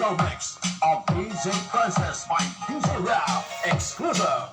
original mix of DJ Princess by DJ Rao, exclusive.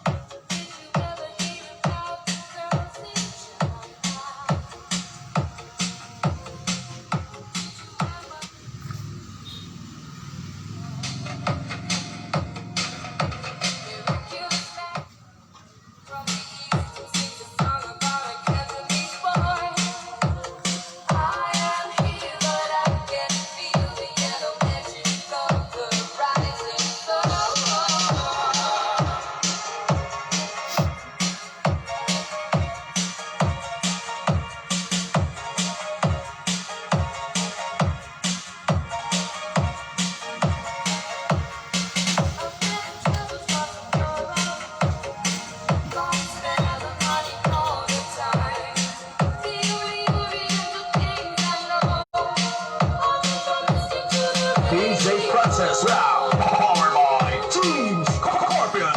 DJ Princess Rao, powered by Team Scorpion.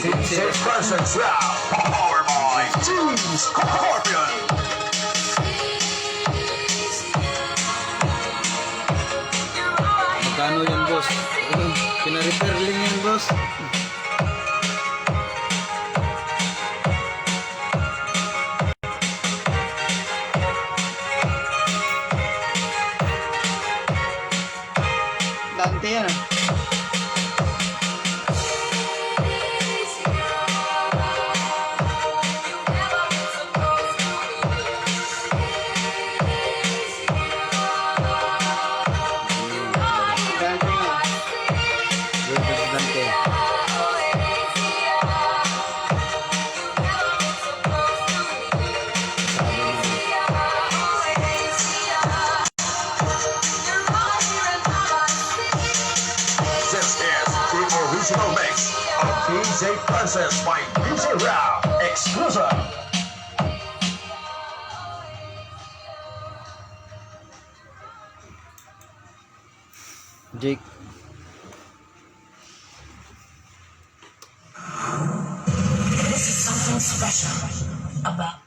DJ Princess Rao, powered by Team Scorpion. Magkano yan, boss? Pina-repairling yan, boss. Dante yan, ah. This is the original mix of DJ Princess by DJ Rao, exclusive. Jake. This is something special about.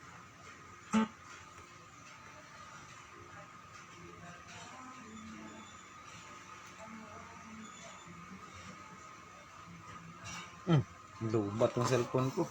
Lubat ng cellphone ko.